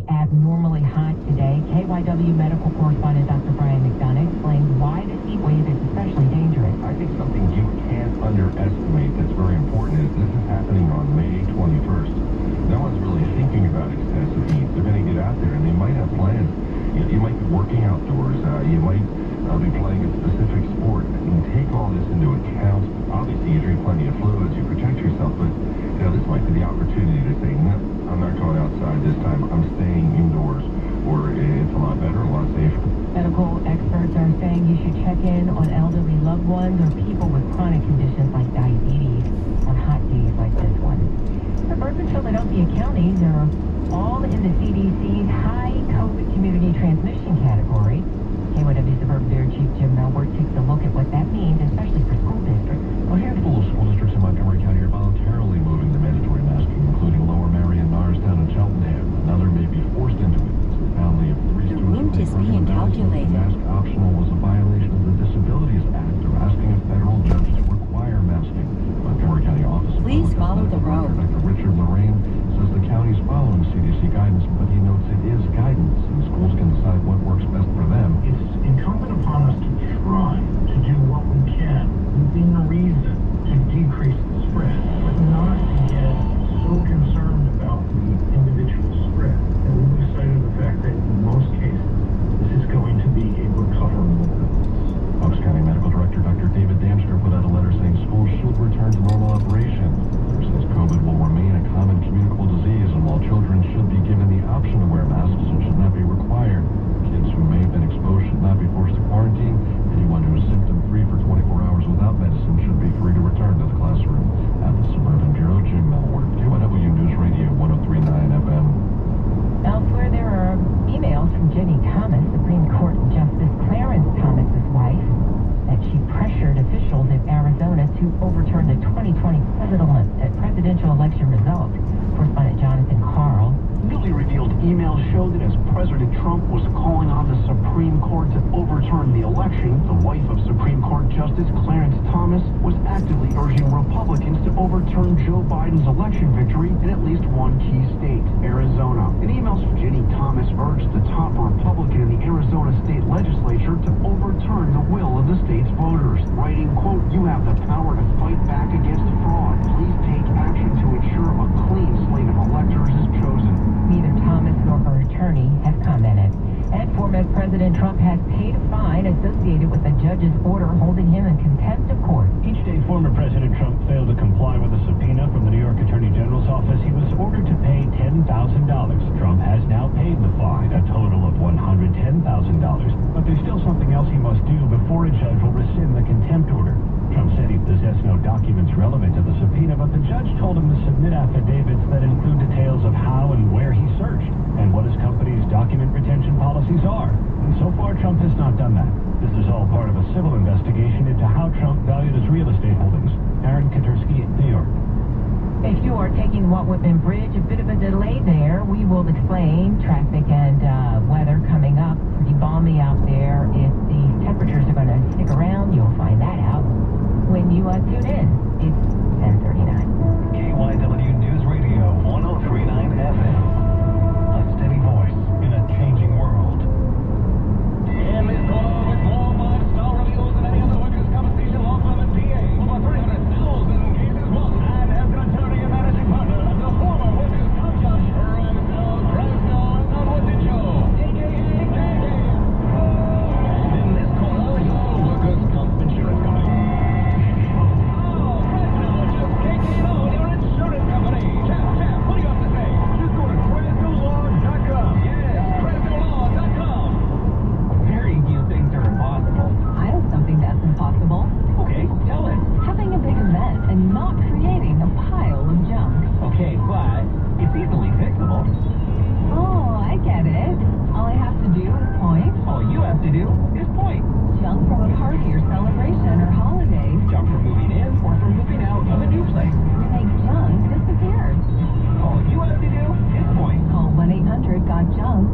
be abnormally hot today. KYW medical correspondent Dr. Brian McDonough explains why this heat wave is especially dangerous. I think something you can't underestimate that's very important is this is happening on May 21st. No one's really thinking about excessive heat. They're going to get out there and they might have plans. You might be working outdoors. You might be playing a specific sport. And take all this into account. Obviously, you drink plenty of fluids. You protect yourself. But this might be the opportunity to say, no, I'm not going outside this time. I'm staying indoors. Or it's a lot better, a lot safer. Medical experts are saying you should check in on elderly loved ones or people with chronic conditions like diabetes on hot days like this one. Suburbs in Philadelphia County are all in the CDC's high COVID community transmission category. KYW Suburban Bureau Chief Jim Melbert takes a look at what that means, especially for school districts. A handful of school districts in Montgomery County are voluntarily moving the mandatory masking, including Lower Marion, Norristown, and Cheltenham. Another may be forced into it. The family of 3 students is being calculated. Mask optional was a violation of the Disabilities Act. They're asking a federal judge to require masking. Montgomery County Office of Please follow the road. Dr. Richard Lorraine says the county is following CDC guidance, but he notes it is guidance, and schools can decide what works best for them. It's incumbent upon us to try to do what we can within reason to decrease the spread, but not to get so concerned about the individual spread that we lose sight of the fact that in most cases this is going to be a recoverable illness. Bucks County Medical Director Dr. David Damster put out a letter saying schools should return to normal operation. The letter says COVID will remain a common communicable disease, and while children should be given the option to wear masks, it should not be required. Kids who may have been exposed should not be forced to quarantine. Anyone who is symptom-free for 24 hours without medicine should be free to return to the classroom. At the Suburban Bureau, Jim Melward, KYW News Radio 103.9 FM. Elsewhere, there are emails from Jenny Thomas, Supreme Court Justice Clarence Thomas's wife, that she pressured officials in Arizona to overturn the 2020 presidential election result. Correspondent Jonathan Carl. Newly revealed emails show that as President Trump was calling on the Supreme Court to overturn the election, the wife of Supreme Court Justice Clarence Thomas was actively urging Republicans to overturn Joe Biden's election victory in at least one key state, Arizona. In emails, Jenny Thomas urged the top Republican in the Arizona state legislature to overturn the will of the state's voters, writing, quote, "You have the power to fight back against fraud. Please take action to ensure a clean slate of electors is chosen." Neither Thomas nor her attorney have commented. And former President Trump has paid a fine associated with a judge's order holding him in contempt of court. Each day former President Trump failed to comply with a subpoena from the New York Attorney General's office, he was ordered to pay $10,000. Trump has now paid the fine, a total of $110,000. But there's still something else he must do before a judge will rescind the contempt order. Trump said he possessed no documents relevant to the subpoena, but the judge told him to submit affidavits that include details of how and where he searched and what his company's document retention policies are. And so far, Trump has not done that. This is all part of a civil investigation into how Trump valued his real estate holdings. Aaron Katursky, New York. If you are taking Walt Whitman Bridge, a bit of a delay there. We will explain traffic and weather coming up. Pretty balmy out there. If the temperatures are going to stick around, you'll find that out when you tune in. It's 10:39. KYW News Radio 103.9 FM. A steady voice in a changing world. In this corner with more five-star reviews than any other workers' compensation law firm in PA. Over 300,000 cases won and has been attorney and managing partner of the former workers' comp judge, Fresno, and Wooded Joe, a.k.a. JJ. And in this corner, your workers' comp insurance company.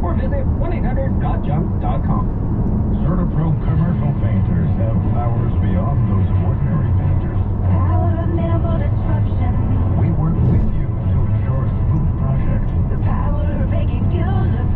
Or visit 1-800-GOTJUNK.com. Certapro commercial painters have powers beyond those of ordinary painters. Power of minimal disruption. We work with you to ensure a smooth project. The power of making use of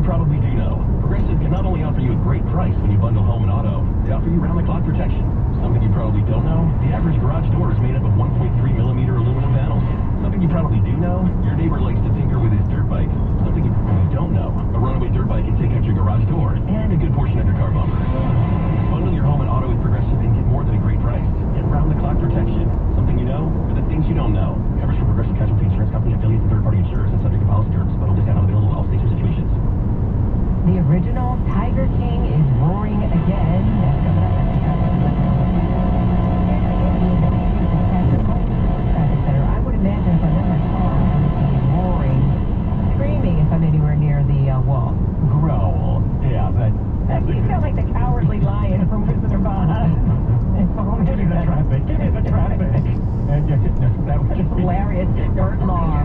probably do know, Progressive can not only offer you a great price when you bundle home and auto, they offer you round-the-clock protection. Something you probably don't know, the average garage door is made up of 1.3mm aluminum panels. Something you probably do know, your neighbor likes to tinker with his dirt bike. Something you probably don't know, a runaway dirt bike can take out your garage door and a good portion of your car bumper. Bundle your home and auto with Progressive and get more than a great price. Get round-the-clock protection. Something you know, or the things you don't know. Coverage from Progressive Casualty Insurance Company, affiliates, and third-party insurers, and subject to policy terms. Bundle discount not available in all states or situations. The original Tiger King is roaring again. That's coming up at the traffic center. I would imagine if I'm in my car, I would be roaring, screaming if I'm anywhere near the wall. Growl. Yeah, You sound like the cowardly lion from Wizard of Oz. Give me the traffic. Give me the traffic. And that was just Hilarious. Dirt law.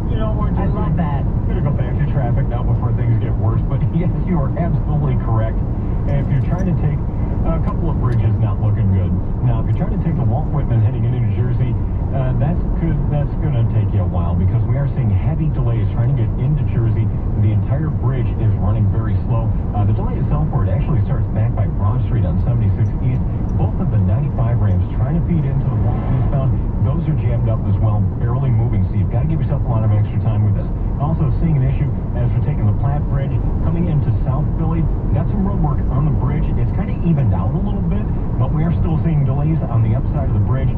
You know, I love that. We're going to go back to traffic now before things get worse, but yes, you are absolutely correct. And if you're trying to take a couple of bridges, not looking good. Now, if you're trying to take the Walt Whitman heading into New Jersey, that's going to take you a while because we are seeing heavy delays trying to get into Jersey. The entire bridge is running very slow. The delay itself, where it actually starts back by Broad Street on 76 East, both of the 95 ramps trying to feed into the Walt eastbound, those are jammed up as well, barely moving, so you've got to give yourself a lot of extra time with this. Also seeing an issue as we're taking the Platte Bridge coming into South Philly. Got some road work on the bridge. It's kind of evened out a little bit, but we are still seeing delays on the upside of the bridge.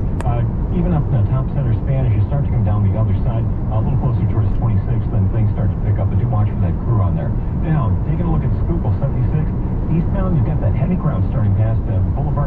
Even up in the top center span, as you start to come down the other side, a little closer towards 26th, then things start to pick up. But do watch for that crew on there. Now, taking a look at Schuylkill 76 eastbound, you've got that heavy crowd starting past Boulevard.